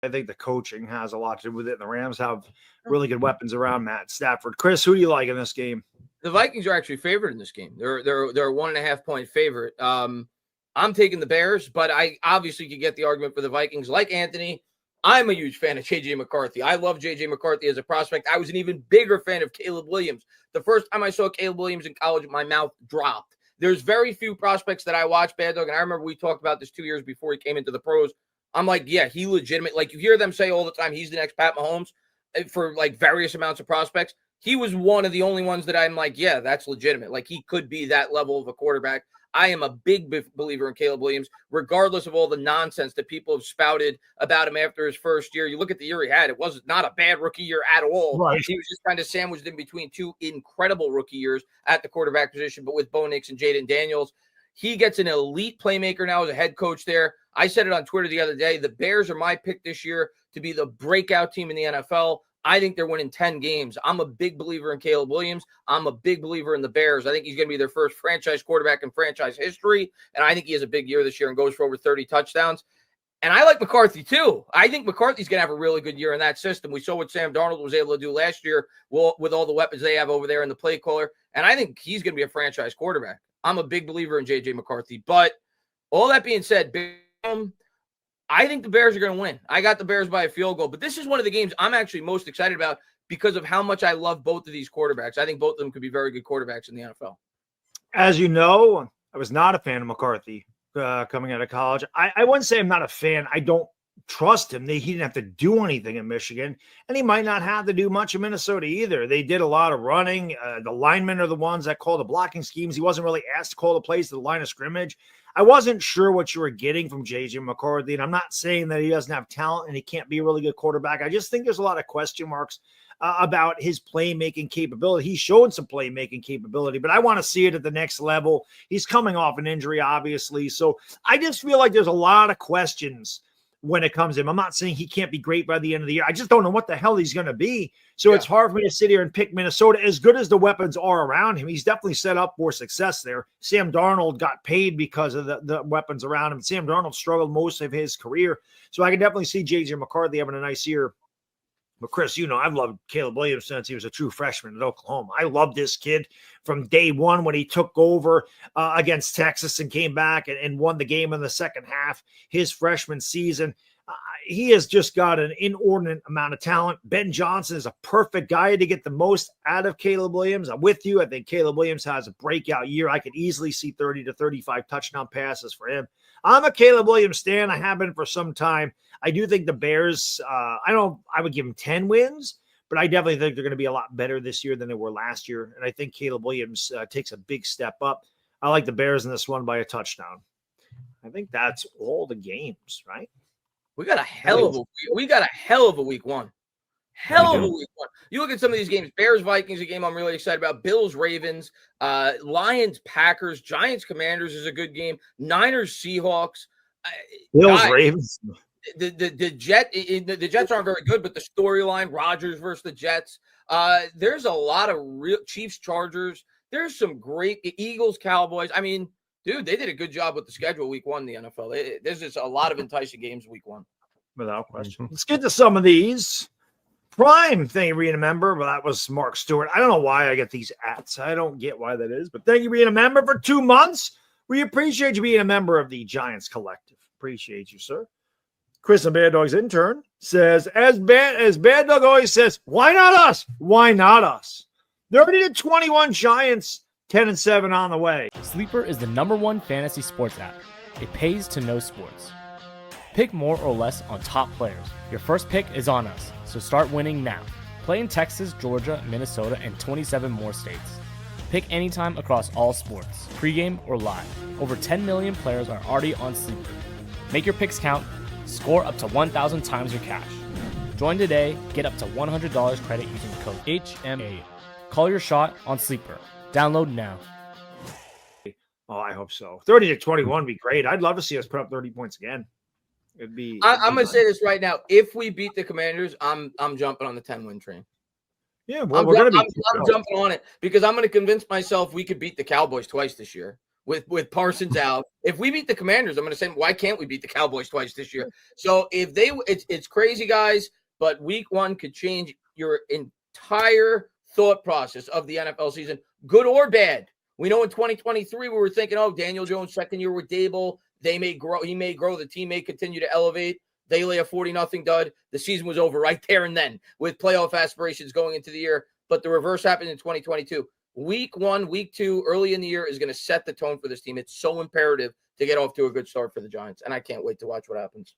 I think the coaching has a lot to do with it. And the Rams have really good weapons around Matt Stafford. Chris, who do you like in this game? The Vikings are actually favored in this game. They're a 1.5 point favorite. I'm taking the Bears, but I obviously could get the argument for the Vikings. Like Anthony, I'm a huge fan of J.J. McCarthy. I love J.J. McCarthy as a prospect. I was an even bigger fan of Caleb Williams. The first time I saw Caleb Williams in college, my mouth dropped. There's very few prospects that I watch, Baddog, and I remember we talked about this 2 years before he came into the pros. I'm like, yeah, he legitimate. Like, you hear them say all the time, he's the next Pat Mahomes for, like, various amounts of prospects. He was one of the only ones that I'm like, yeah, that's legitimate. Like, he could be that level of a quarterback. I am a big believer in Caleb Williams, regardless of all the nonsense that people have spouted about him after his first year. You look at the year he had, it was not a bad rookie year at all. Right. He was just kind of sandwiched in between two incredible rookie years at the quarterback position, but with Bo Nix and Jaden Daniels. He gets an elite playmaker now as a head coach there. I said it on Twitter the other day. The Bears are my pick this year to be the breakout team in the NFL. I think they're winning 10 games. I'm a big believer in Caleb Williams. I'm a big believer in the Bears. I think he's going to be their first franchise quarterback in franchise history, and I think he has a big year this year and goes for over 30 touchdowns. And I like McCarthy, too. I think McCarthy's going to have a really good year in that system. We saw what Sam Darnold was able to do last year with all the weapons they have over there in the play caller, and I think he's going to be a franchise quarterback. I'm a big believer in J.J. McCarthy. But all that being said, I think the Bears are going to win. I got the Bears by a field goal. But this is one of the games I'm actually most excited about because of how much I love both of these quarterbacks. I think both of them could be very good quarterbacks in the NFL. As you know, I was not a fan of McCarthy coming out of college. I wouldn't say I'm not a fan. I don't trust him. He didn't have to do anything in Michigan, and he might not have to do much in Minnesota either. They did a lot of running. The linemen are the ones that call the blocking schemes. He wasn't really asked to call the plays to the line of scrimmage. I wasn't sure what you were getting from J.J. McCarthy, and I'm not saying that he doesn't have talent and he can't be a really good quarterback. I just think there's a lot of question marks about his playmaking capability. He's showing some playmaking capability, but I want to see it at the next level. He's coming off an injury, obviously, so I just feel like there's a lot of questions when it comes to him. I'm not saying he can't be great by the end of the year. I just don't know what the hell he's going to be. So It's hard for me to sit here and pick Minnesota. As good as the weapons are around him, he's definitely set up for success there. Sam Darnold got paid because of the weapons around him. Sam Darnold struggled most of his career. So I can definitely see J.J. McCarthy having a nice year. But Chris, you know, I've loved Caleb Williams since he was a true freshman at Oklahoma. I loved this kid from day one when he took over against Texas and came back and won the game in the second half, his freshman season. He has just got an inordinate amount of talent. Ben Johnson is a perfect guy to get the most out of Caleb Williams. I'm with you. I think Caleb Williams has a breakout year. I could easily see 30 to 35 touchdown passes for him. I'm a Caleb Williams stan. I have been for some time. I do think the Bears, I would give them 10 wins, but I definitely think they're going to be a lot better this year than they were last year. And I think Caleb Williams takes a big step up. I like the Bears in this one by a touchdown. I think that's all the games, right? We got a hell of a week one. Hell of a week one. You look at some of these games, Bears, Vikings, a game I'm really excited about. Bills, Ravens, Lions, Packers, Giants, Commanders is a good game. Niners, Seahawks. Bills, Ravens. The Jets aren't very good, but the storyline, Rodgers versus the Jets. There's a lot of real Chiefs, Chargers. There's some great Eagles, Cowboys. I mean, dude, they did a good job with the schedule week one in the NFL. There's just a lot of enticing games week one. Without question. Let's get to some of these. Prime, thank you, being a member. Well, that was Mark Stewart. I don't know why I get these ats. I don't get why that is, but thank you being a member for 2 months. We appreciate you being a member of the Giants Collective. Appreciate you, sir. Chris and Bad Dog's intern says, as Bad Dog always says, why not us? Why not us? 30-21 Giants, 10-7 on the way. Sleeper is the #1 fantasy sports app. It pays to know sports. Pick more or less on top players. Your first pick is on us, so start winning now. Play in Texas, Georgia, Minnesota, and 27 more states. Pick anytime across all sports, pregame or live. Over 10 million players are already on Sleeper. Make your picks count. Score up to 1,000 times your cash. Join today. Get up to $100 credit using code HMA. Call your shot on Sleeper. Download now. Oh, I hope so. 30-21 would be great. I'd love to see us put up 30 points again. I'm going to say this right now. If we beat the Commanders, I'm jumping on the 10-win train. Yeah, well, I'm jumping on it because I'm going to convince myself we could beat the Cowboys twice this year. with Parsons out. If we beat the Commanders, I'm going to say, why can't we beat the Cowboys twice this year? So if it's crazy, guys, but week 1 could change your entire thought process of the NFL season, good or bad. We know in 2023, we were thinking, oh, Daniel Jones, second year with Dable, he may grow, the team may continue to elevate. They lay a 40-0 dud. The season was over right there and then with playoff aspirations going into the year. But the reverse happened in 2022. Week 1, week 2, early in the year is going to set the tone for this team. It's so imperative to get off to a good start for the Giants. And I can't wait to watch what happens.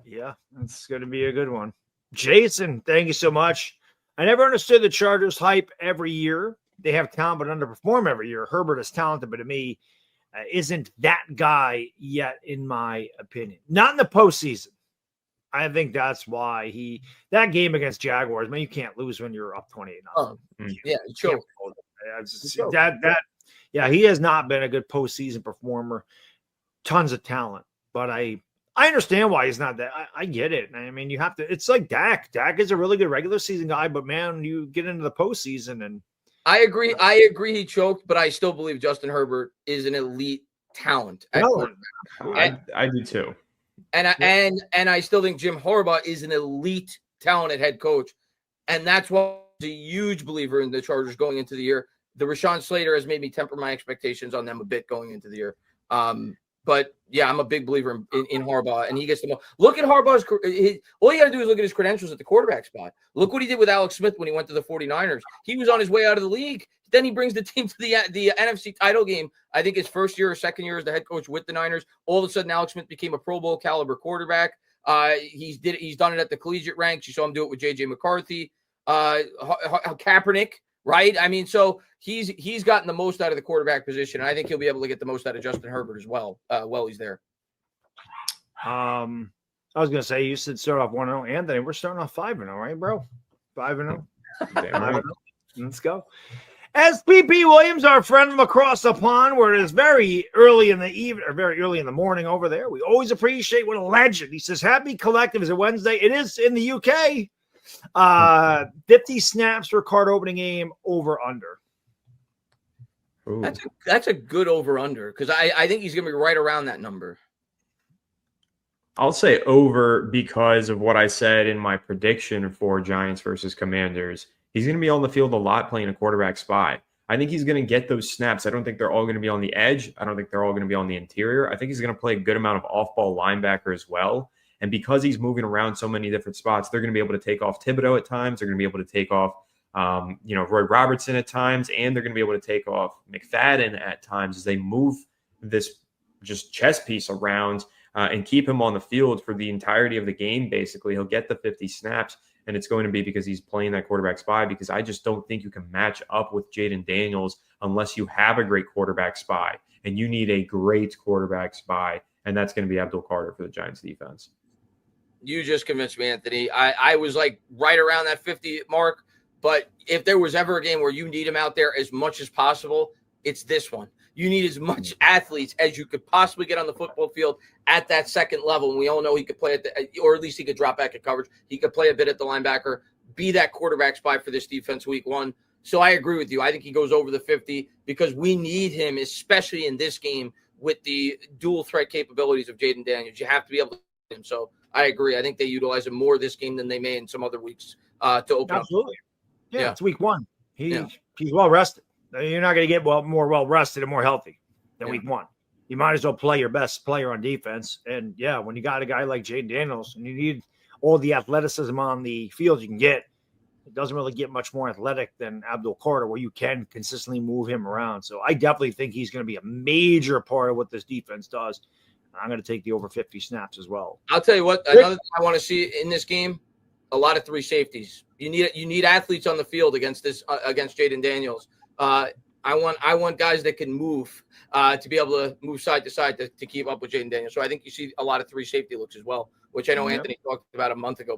Yeah, it's going to be a good one. Jason, thank you so much. I never understood the Chargers hype every year. They have talent but underperform every year. Herbert is talented, but to me, isn't that guy yet, in my opinion. Not in the postseason. I think that's why that game against Jaguars, man, you can't lose when you're up 28-0. Oh, yeah, sure. He has not been a good postseason performer. Tons of talent, but I understand why he's not that. I get it. I mean, you have to. It's like Dak. Dak is a really good regular season guy, but man, you get into the postseason and. I agree. He choked, but I still believe Justin Herbert is an elite talent. I do too. And I still think Jim Harbaugh is an elite talent at head coach, and that's why I'm a huge believer in the Chargers going into the year. The Rashawn Slater has made me temper my expectations on them a bit going into the year. But yeah, I'm a big believer in Harbaugh, and he gets the most. Look at Harbaugh's. All you got to do is look at his credentials at the quarterback spot. Look what he did with Alex Smith when he went to the 49ers. He was on his way out of the league. Then he brings the team to the NFC title game. I think his first year or second year as the head coach with the Niners. All of a sudden, Alex Smith became a Pro Bowl caliber quarterback. He's done it at the collegiate ranks. You saw him do it with J.J. McCarthy, Kaepernick. Right. I mean, so he's gotten the most out of the quarterback position. And I think he'll be able to get the most out of Justin Herbert as well. While he's there. I was going to say, you said start off 1-0. Anthony, we're starting off 5-0, right, bro? 5-0. Let's go. SPP Williams, our friend from across the pond, where it is very early in the evening or very early in the morning over there. We always appreciate what a legend. He says, happy collective is a Wednesday. It is in the UK. 50 snaps for card opening game, over under. Ooh. That's a good over under because I think he's gonna be right around that number. I'll say over because of what I said in my prediction for Giants versus Commanders. He's going to be on the field a lot playing a quarterback spy. I think he's going to get those snaps. I don't think they're all going to be on the edge. I don't think they're all going to be on the interior. I think he's going to play a good amount of off-ball linebacker as well. And because he's moving around so many different spots, they're going to be able to take off Thibodeau at times. They're going to be able to take off, Roy Robertson at times, and they're going to be able to take off McFadden at times as they move this just chess piece around and keep him on the field for the entirety of the game. Basically, he'll get the 50 snaps, and it's going to be because he's playing that quarterback spy. Because I just don't think you can match up with Jaden Daniels unless you have a great quarterback spy, and you need a great quarterback spy, and that's going to be Abdul Carter for the Giants defense. You just convinced me, Anthony. I was like right around that 50 mark, but if there was ever a game where you need him out there as much as possible, it's this one. You need as much athletes as you could possibly get on the football field at that second level. And we all know he could play or at least he could drop back at coverage. He could play a bit at the linebacker, be that quarterback spy for this defense week 1. So I agree with you. I think he goes over the 50 because we need him, especially in this game with the dual threat capabilities of Jaden Daniels. You have to be able to hit him. So I agree. I think they utilize him more this game than they may in some other weeks to open. Absolutely. Yeah, it's week 1. He's well rested. You're not going to get more well rested and more healthy than week 1. You might as well play your best player on defense. And yeah, when you got a guy like Jaden Daniels and you need all the athleticism on the field you can get, it doesn't really get much more athletic than Abdul Carter, where you can consistently move him around. So I definitely think he's going to be a major part of what this defense does. I'm going to take the over 50 snaps as well. I'll tell you what, another thing I want to see in this game, a lot of 3 safeties. You need athletes on the field against Jaden Daniels. I want guys that can move to be able to move side to side to keep up with Jaden Daniels. So I think you see a lot of 3 safety looks as well, which I know Anthony talked about a month ago.